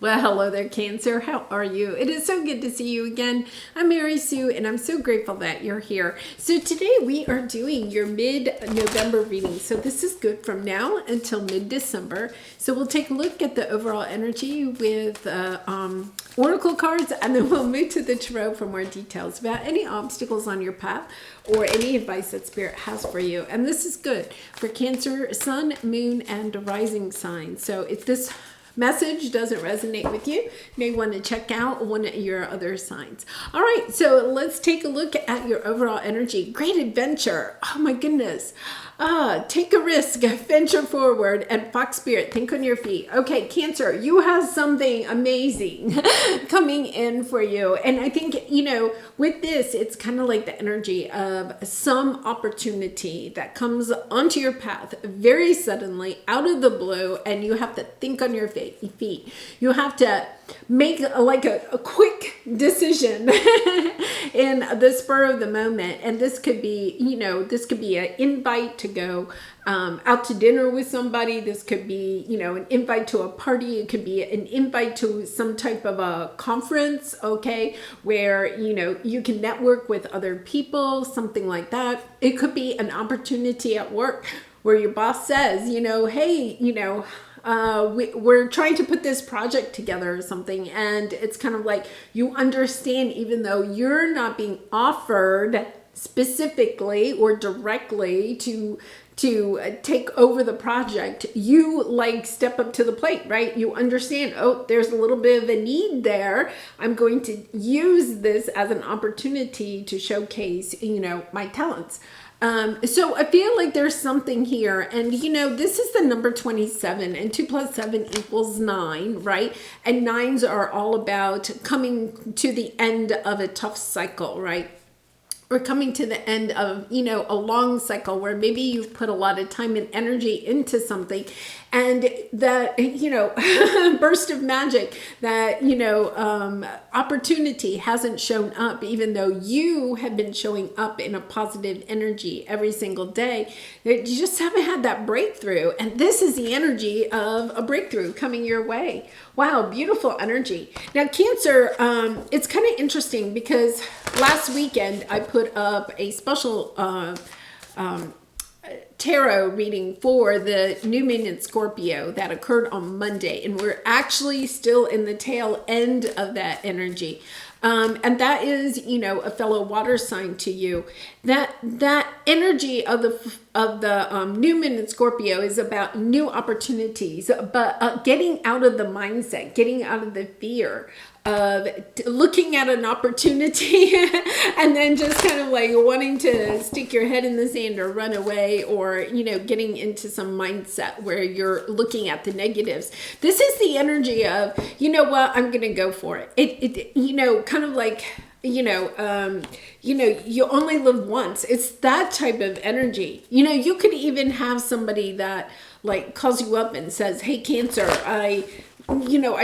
Well, hello there, Cancer. How are you? It is so good to see you again. I'm Mary Sue, and I'm so grateful that you're here. So today we are doing your mid-November reading. So this is good from now until mid-December. So we'll take a look at the overall energy with oracle cards, and then we'll move to the tarot for more details about any obstacles on your path or any advice that Spirit has for you. And this is good for Cancer, Sun, Moon, and Rising sign. So if this message doesn't resonate with you, you may want to check out one of your other signs. All right, so let's take a look at your overall energy. Great adventure. Oh my goodness. Take a risk, venture forward, and Fox Spirit, think on your feet. Okay, Cancer, you have something amazing coming in for you. And I think, with this, it's kind of like the energy of some opportunity that comes onto your path very suddenly, out of the blue, and you have to think on your feet. You have to make a quick decision in the spur of the moment. And this could be, an invite to go out to dinner with somebody. This could be, an invite to a party. It could be an invite to some type of a conference, okay, where, you can network with other people, something like that. It could be an opportunity at work where your boss says, hey, we're trying to put this project together or something, and it's kind of like you understand, even though you're not being offered specifically or directly to take over the project, you step up to the plate, right? You understand, oh, there's a little bit of a need there. I'm going to use this as an opportunity to showcase, my talents. So I feel like there's something here, and this is the number 27, and 2 + 7 = 9, right? And 9s are all about coming to the end of a tough cycle, right? Or coming to the end of, a long cycle where maybe you've put a lot of time and energy into something, and that, burst of magic, that, opportunity hasn't shown up, even though you have been showing up in a positive energy every single day. You just haven't had that breakthrough. And this is the energy of a breakthrough coming your way. Wow, beautiful energy. Now, Cancer, it's kind of interesting because last weekend I put up a special tarot reading for the new moon in Scorpio that occurred on Monday, and we're actually still in the tail end of that energy. And that is, a fellow water sign to you. That energy of the new moon in Scorpio is about new opportunities, but getting out of the mindset, getting out of the fear of looking at an opportunity and then just kind of wanting to stick your head in the sand or run away, or getting into some mindset where you're looking at the negatives. This is the energy of, I'm gonna go for it. Kind of like, you only live once. It's that type of energy. You could even have somebody that calls you up and says, hey, Cancer, I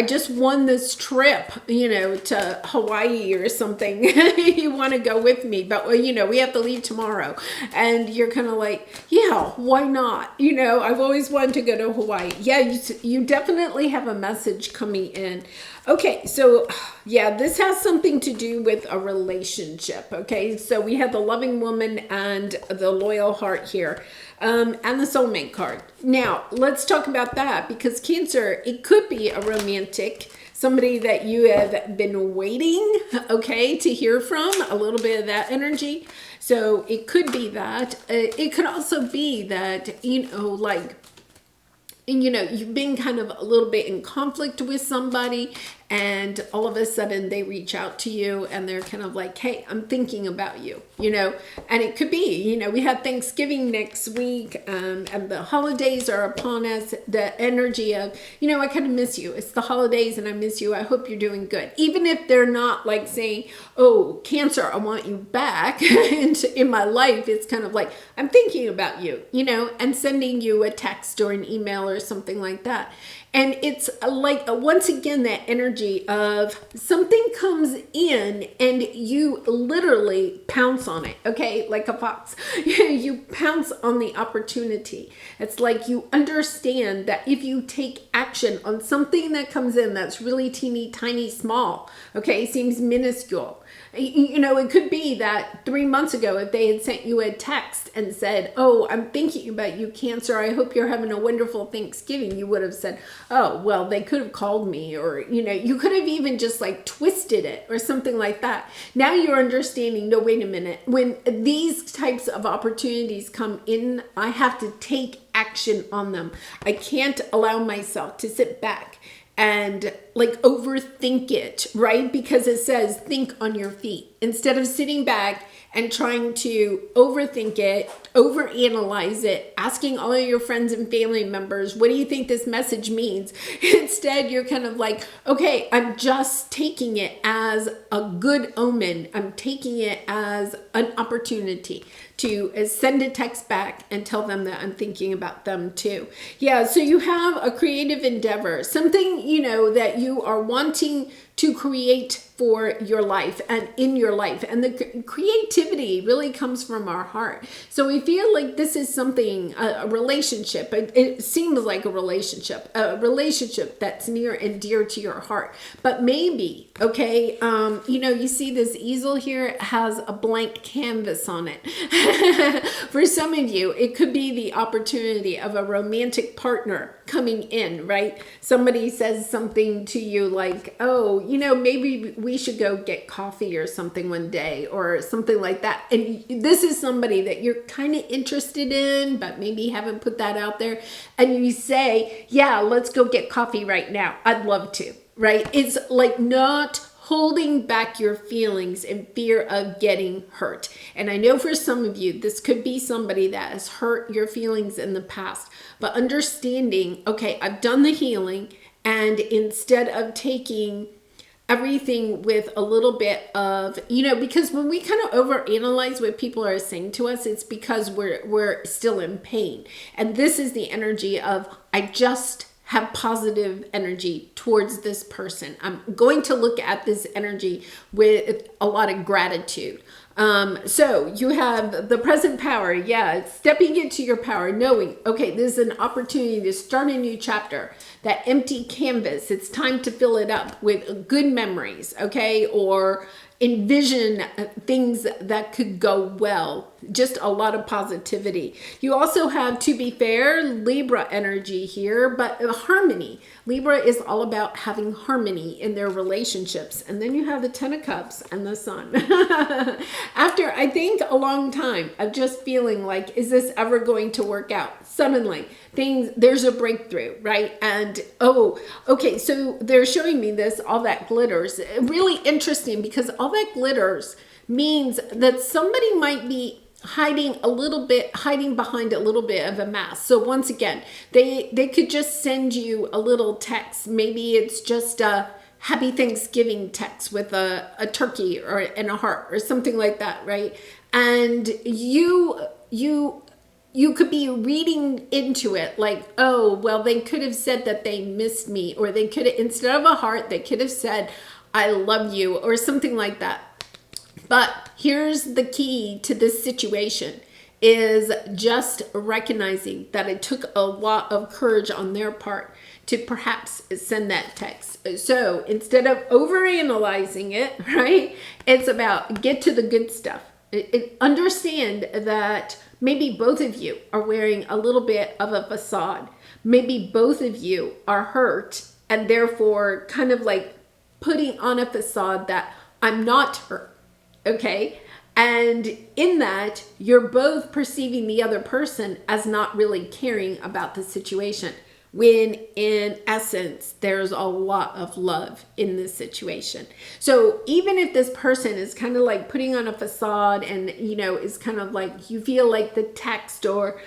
just won this trip, to Hawaii or something. You want to go with me, but we have to leave tomorrow. And you're kind of like, yeah, why not? I've always wanted to go to Hawaii. Yeah, you definitely have a message coming in. Okay, so yeah, this has something to do with a relationship. Okay, so we have the loving woman and the loyal heart here. And the soulmate card. Now, let's talk about that, because Cancer, it could be a romantic, somebody that you have been waiting, okay, to hear from, a little bit of that energy. So it could be that. It could also be that, you've been kind of a little bit in conflict with somebody, and all of a sudden they reach out to you and they're kind of like, hey, I'm thinking about you, and it could be, we have Thanksgiving next week, and the holidays are upon us. The energy of, I kind of miss you. It's the holidays and I miss you. I hope you're doing good. Even if they're not saying, oh, Cancer, I want you back in my life. It's kind of like, I'm thinking about you, and sending you a text or an email or something like that. And it's like, once again, that energy of something comes in and you literally pounce on it, okay? Like a fox. You pounce on the opportunity. It's like you understand that if you take action on something that comes in that's really teeny tiny small, okay, seems minuscule. You know, it could be that 3 months ago, if they had sent you a text and said, oh, I'm thinking about you, Cancer, I hope you're having a wonderful Thanksgiving, you would have said, oh, well, they could have called me, or, you know, you could have even just like twisted it or something like that. Now you're understanding, no, wait a minute, when these types of opportunities come in, I have to take action on them. I can't allow myself to sit back and like overthink it, right? Because it says think on your feet. Instead of sitting back and trying to overthink it, overanalyze it, asking all of your friends and family members, what do you think this message means? Instead, you're kind of like, okay, I'm just taking it as a good omen. I'm taking it as an opportunity to send a text back and tell them that I'm thinking about them too. Yeah, so you have a creative endeavor, something, you know, that you are wanting to create for your life and in your life. And the creativity really comes from our heart. So we feel like this is something, a relationship. It seems like a relationship that's near and dear to your heart. But maybe, okay, you know, you see this easel here, it has a blank canvas on it. For some of you, it could be the opportunity of a romantic partner coming in, right? Somebody says something to you like, oh, you know, maybe we should go get coffee or something one day or something like that. And this is somebody that you're kind of interested in, but maybe haven't put that out there. And you say, yeah, let's go get coffee right now. I'd love to, right? It's like not holding back your feelings in fear of getting hurt. And I know for some of you, this could be somebody that has hurt your feelings in the past, but understanding, okay, I've done the healing, and instead of taking everything with a little bit of, you know, because when we kind of overanalyze what people are saying to us, it's because we're still in pain. And this is the energy of, I just have positive energy towards this person. I'm going to look at this energy with a lot of gratitude. So you have the present power. Yeah, stepping into your power, knowing, okay, this is an opportunity to start a new chapter. That empty canvas, it's time to fill it up with good memories, okay? Or envision things that could go well. Just a lot of positivity. You also have, to be fair, Libra energy here, but harmony. Libra is all about having harmony in their relationships. And then you have the Ten of Cups and the Sun. After, I think, a long time of just feeling like, is this ever going to work out? Suddenly, there's a breakthrough, right? And, oh, okay, so they're showing me this, all that glitters. Really interesting, because all that glitters means that somebody might be hiding behind a little bit of a mask. So once again, they could just send you a little text. Maybe it's just a happy Thanksgiving text with a turkey and a heart or something like that, right? And you could be reading into it like, oh, well, they could have said that they missed me, or they could have, instead of a heart, they could have said, I love you, or something like that. But here's the key to this situation, is just recognizing that it took a lot of courage on their part to perhaps send that text. So instead of overanalyzing it, right, it's about get to the good stuff. Understand that maybe both of you are wearing a little bit of a facade. Maybe both of you are hurt and therefore kind of like putting on a facade that I'm not hurt. Okay. And in that, you're both perceiving the other person as not really caring about the situation, when in essence, there's a lot of love in this situation. So even if this person is kind of like putting on a facade and, you know, is kind of like, you feel like the text or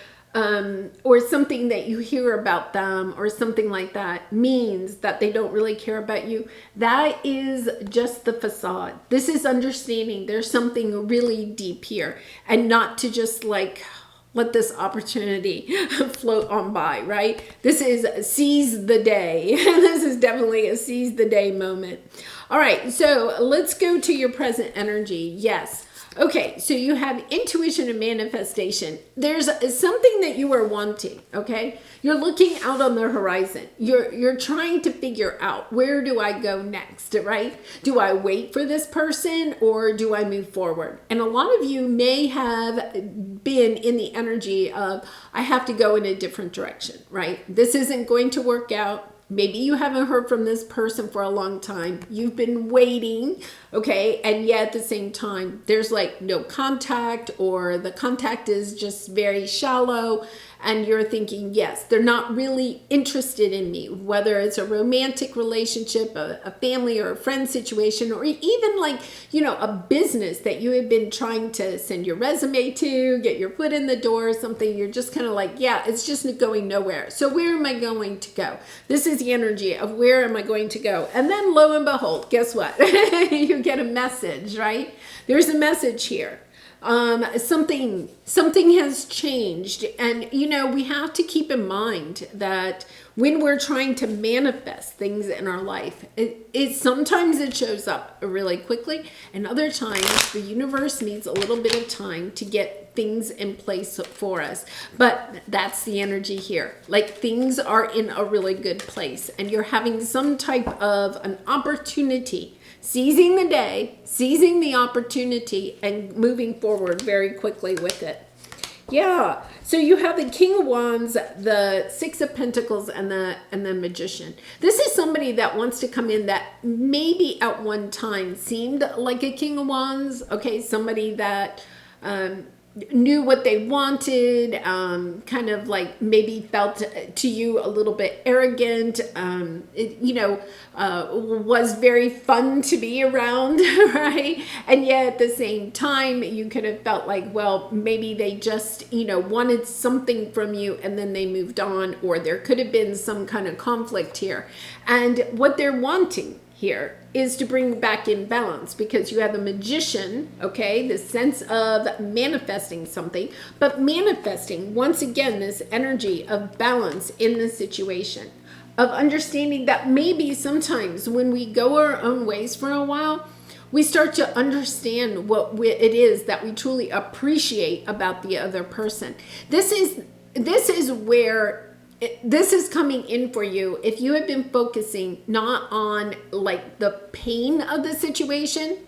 something that you hear about them or something like that means that they don't really care about you, that is just the facade. This is understanding there's something really deep here, and not to just like let this opportunity float on by, right? This is seize the day. This is definitely a seize the day moment. All right, so let's go to your present energy. Yes. Okay, so you have intuition and manifestation. There's something that you are wanting, okay? You're looking out on the horizon. You're trying to figure out, where do I go next, right? Do I wait for this person or do I move forward? And a lot of you may have been in the energy of, I have to go in a different direction, right? This isn't going to work out. Maybe you haven't heard from this person for a long time. You've been waiting, okay? And yet at the same time, there's like no contact, or the contact is just very shallow. And you're thinking, yes, they're not really interested in me, whether it's a romantic relationship, a family or a friend situation, or even like, you know, a business that you have been trying to send your resume to, get your foot in the door or something. You're just kind of like, yeah, it's just going nowhere. So where am I going to go? This is the energy of where am I going to go? And then lo and behold, guess what? You get a message, right? There's a message here. Something has changed. And, you know, we have to keep in mind that when we're trying to manifest things in our life, sometimes it shows up really quickly, and other times the universe needs a little bit of time to get things in place for us. But that's the energy here. Like, things are in a really good place, and you're having some type of an opportunity, seizing the day, seizing the opportunity, and moving forward very quickly with it. Yeah, so you have the King of Wands, the Six of Pentacles, and the Magician. This is somebody that wants to come in that maybe at one time seemed like a King of Wands. Okay, somebody that knew what they wanted, kind of like maybe felt to you a little bit arrogant, was very fun to be around, right? And yet at the same time, you could have felt like, well, maybe they just, wanted something from you and then they moved on, or there could have been some kind of conflict here. And what they're wanting here is to bring back in balance, because you have the Magician, okay, the sense of manifesting something, but manifesting, once again, this energy of balance in the situation, of understanding that maybe sometimes when we go our own ways for a while, we start to understand what it is that we truly appreciate about the other person. This is where this is coming in for you if you have been focusing not on like the pain of the situation,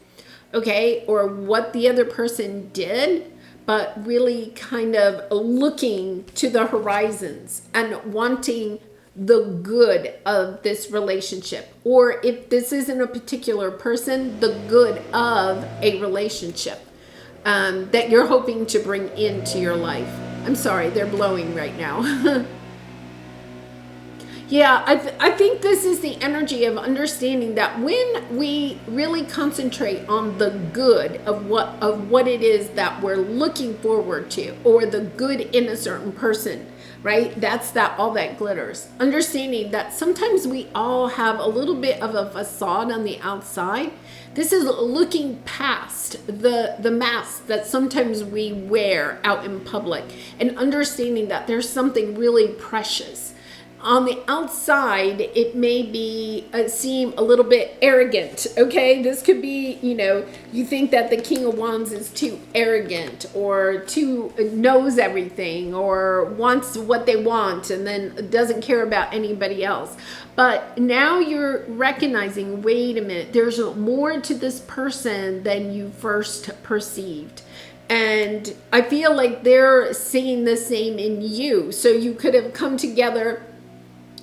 okay, or what the other person did, but really kind of looking to the horizons and wanting the good of this relationship. Or if this isn't a particular person, the good of a relationship that you're hoping to bring into your life. I'm sorry, they're blowing right now. Yeah, I think this is the energy of understanding that when we really concentrate on the good of what it is that we're looking forward to, or the good in a certain person, right? That's all that glitters. Understanding that sometimes we all have a little bit of a facade on the outside. This is looking past the mask that sometimes we wear out in public, and understanding that there's something really precious. On the outside, it may be seem a little bit arrogant, okay? This could be, you think that the King of Wands is too arrogant, or too knows everything, or wants what they want and then doesn't care about anybody else. But now you're recognizing, wait a minute, there's more to this person than you first perceived. And I feel like they're seeing the same in you. So you could have come together.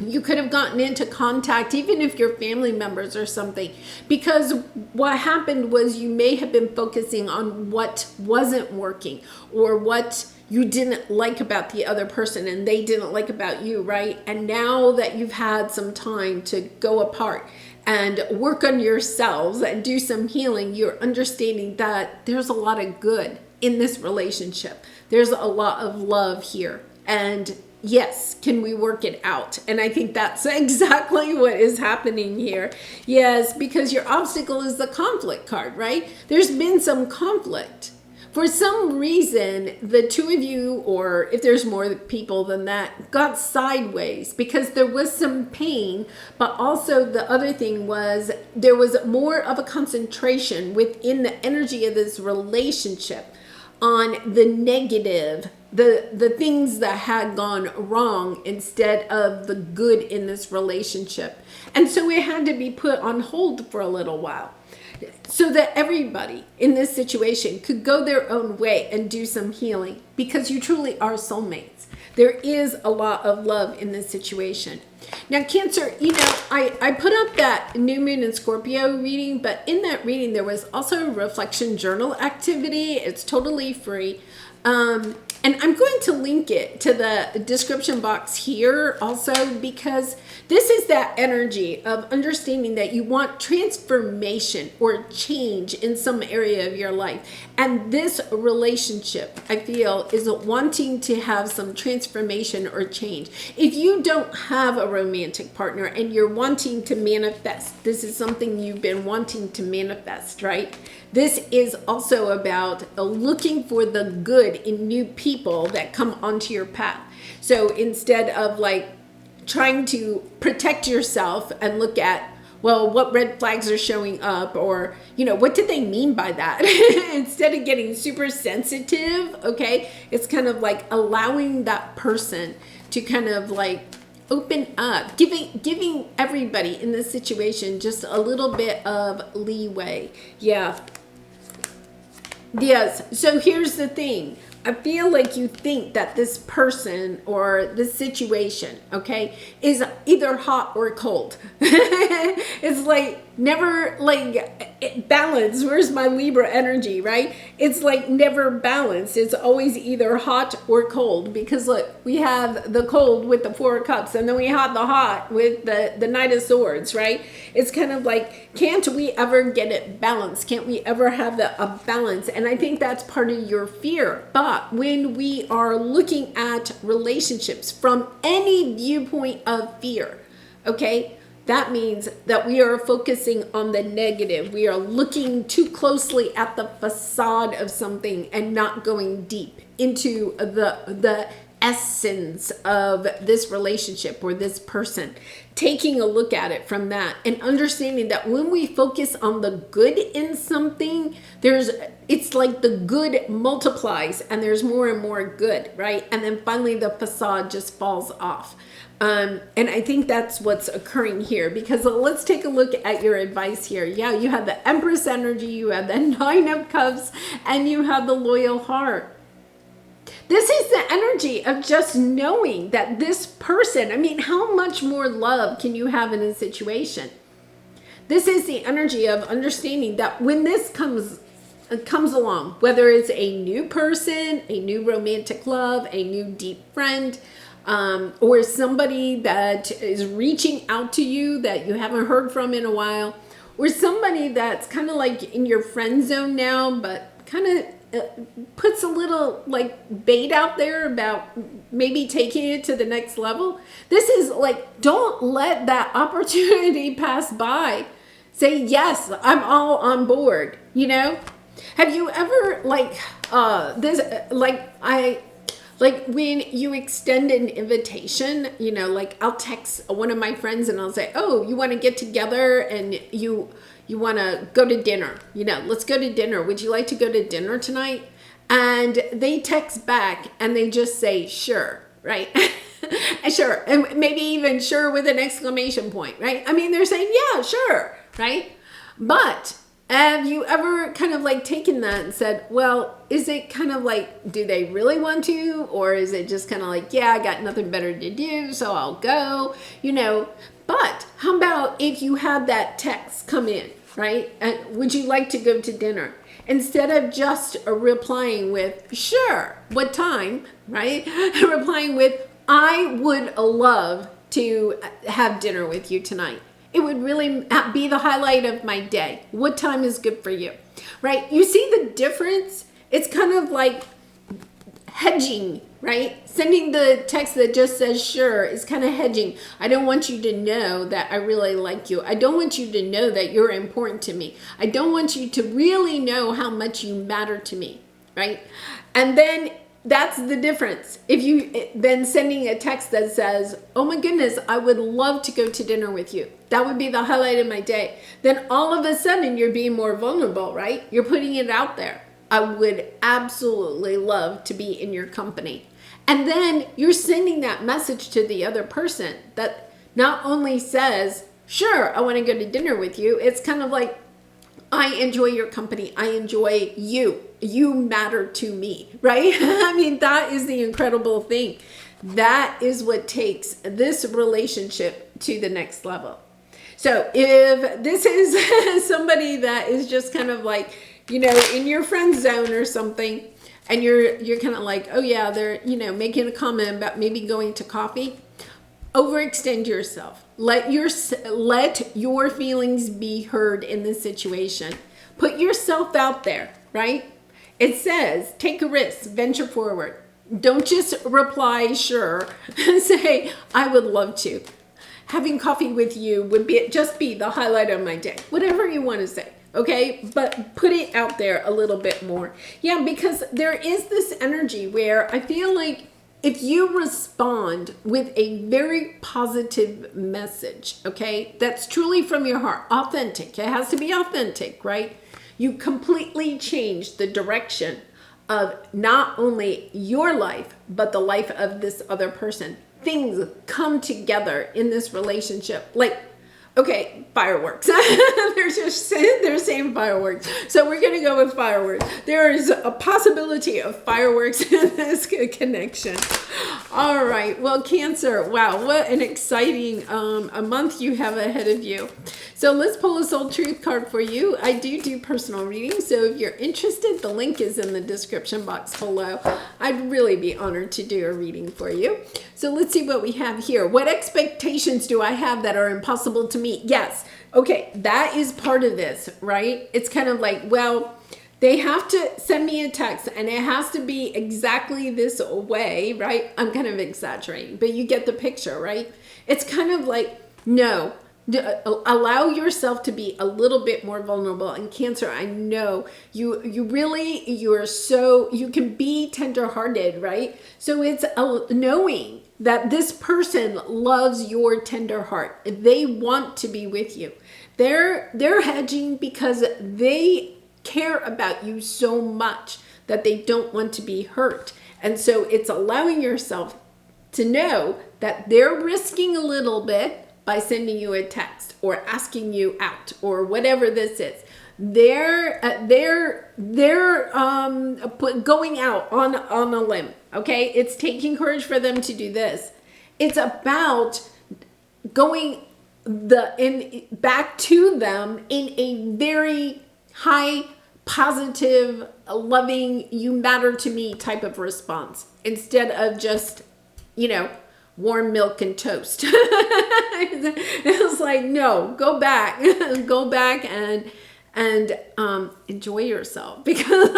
You could have gotten into contact, even if you're family members or something, because what happened was you may have been focusing on what wasn't working, or what you didn't like about the other person and they didn't like about you, right? And now that you've had some time to go apart and work on yourselves and do some healing, you're understanding that there's a lot of good in this relationship. There's a lot of love here. And yes, can we work it out? And I think that's exactly what is happening here. Yes, because your obstacle is the conflict card, right? There's been some conflict. For some reason, the two of you, or if there's more people than that, got sideways because there was some pain, but also the other thing was there was more of a concentration within the energy of this relationship on the negative, the things that had gone wrong instead of the good in this relationship. And so it had to be put on hold for a little while, so that everybody in this situation could go their own way and do some healing, because you truly are soulmates. There is a lot of love in this situation. Now, Cancer, I put up that new moon in Scorpio reading, but in that reading, there was also a reflection journal activity. It's totally free. And I'm going to link it to the description box here also, because this is that energy of understanding that you want transformation or change in some area of your life. And this relationship, I feel, is wanting to have some transformation or change. If you don't have a romantic partner and you're wanting to manifest, this is something you've been wanting to manifest, right? This is also about looking for the good in new people that come onto your path. So instead of like trying to protect yourself and look at, well, what red flags are showing up, or, what did they mean by that? Instead of getting super sensitive, okay, it's kind of like allowing that person to kind of like open up, giving everybody in this situation just a little bit of leeway. Yeah. Yes. So here's the thing. I feel like you think that this person or this situation, okay, is either hot or cold. It's like never like balanced. Where's my Libra energy, right? It's like never balanced. It's always either hot or cold, because look, we have the cold with the Four of Cups, and then we have the hot with the Knight of Swords, right? It's kind of like, can't we ever get it balanced? Can't we ever have a balance? And I think that's part of your fear. But when we are looking at relationships from any viewpoint of fear, okay, that means that we are focusing on the negative. We are looking too closely at the facade of something and not going deep into the essence of this relationship or this person. Taking a look at it from that and understanding that when we focus on the good in something, it's like the good multiplies and there's more and more good, right? And then finally the facade just falls off. And I think that's what's occurring here, because let's take a look at your advice here. Yeah, you have the Empress energy, you have the Nine of Cups, and you have the Loyal Heart. This is the energy of just knowing that this person, I mean, how much more love can you have in a situation? This is the energy of understanding that when this comes along, whether it's a new person, a new romantic love, a new deep friend, or somebody that is reaching out to you that you haven't heard from in a while, or somebody that's kind of like in your friend zone now, but kind of puts a little like bait out there about maybe taking it to the next level. This is like, don't let that opportunity pass by. Say, yes, I'm all on board, Have you ever like when you extend an invitation, like I'll text one of my friends and I'll say, oh, you want to get together and you want to go to dinner, let's go to dinner. Would you like to go to dinner tonight? And they text back and they just say, sure, right? Sure. And maybe even sure with an exclamation point, right? I mean, they're saying, yeah, sure, right? But have you ever kind of like taken that and said, well, is it kind of like, do they really want to? Or is it just kind of like, yeah, I got nothing better to do, so I'll go, But how about if you had that text come in, right? And would you like to go to dinner? Instead of just replying with, sure, what time, right? Replying with, I would love to have dinner with you tonight. It would really be the highlight of my day. What time is good for you, right? You see the difference? It's kind of like hedging, right? Sending the text that just says sure is kind of hedging. I don't want you to know that I really like you. I don't want you to know that you're important to me. I don't want you to really know how much you matter to me. right? And then that's the difference. If you then sending a text that says, oh my goodness, I would love to go to dinner with you. That would be the highlight of my day. Then all of a sudden you're being more vulnerable, right? You're putting it out there. I would absolutely love to be in your company. And then you're sending that message to the other person that not only says, sure, I want to go to dinner with you. It's kind of like, I enjoy your company. I enjoy you. You matter to me, right? I mean, that is the incredible thing. That is what takes this relationship to the next level. So if this is somebody that is just kind of like, you know, in your friend zone or something, and you're kind of like, oh yeah, they're, you know, making a comment about maybe going to coffee, overextend yourself. Let your feelings be heard in this situation. Put yourself out there, right? It says, take a risk, venture forward. Don't just reply, sure, and say, I would love to. Having coffee with you would just be the highlight of my day. Whatever you want to say, okay? But put it out there a little bit more. Yeah, because there is this energy where I feel like if you respond with a very positive message, okay, that's truly from your heart, authentic, it has to be authentic, right? You completely change the direction of not only your life, but the life of this other person. Things come together in this relationship. Like, okay, fireworks. They're saying fireworks. So we're going to go with fireworks. There is a possibility of fireworks in this connection. All right. Well, Cancer, wow, what an exciting a month you have ahead of you. So let's pull a soul truth card for you. I do personal readings. So if you're interested, the link is in the description box below. I'd really be honored to do a reading for you. So let's see what we have here. What expectations do I have that are impossible to meet? Yes. Okay. That is part of this, right? It's kind of like, well, they have to send me a text and it has to be exactly this way, right? I'm kind of exaggerating, but you get the picture, right? It's kind of like, no, allow yourself to be a little bit more vulnerable. And Cancer, I know you can be tenderhearted, right? So it's knowing that this person loves your tender heart. They want to be with you. They're hedging because they care about you so much that they don't want to be hurt. And so it's allowing yourself to know that they're risking a little bit by sending you a text or asking you out or whatever this is. They're going out on a limb. Okay, it's taking courage for them to do this. It's about going back to them in a very high, positive, loving, you matter to me type of response instead of just, you know, warm milk and toast. It was like, no, go back and enjoy yourself, because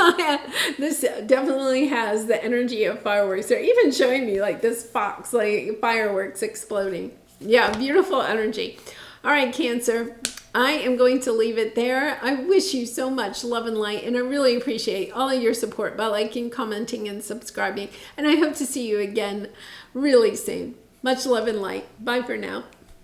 this definitely has the energy of fireworks. They're even showing me like this fox, like fireworks exploding. Yeah, beautiful energy. All right, Cancer, I am going to leave it there. I wish you so much love and light, and I really appreciate all of your support by liking, commenting, and subscribing. And I hope to see you again really soon. Much love and light. Bye for now.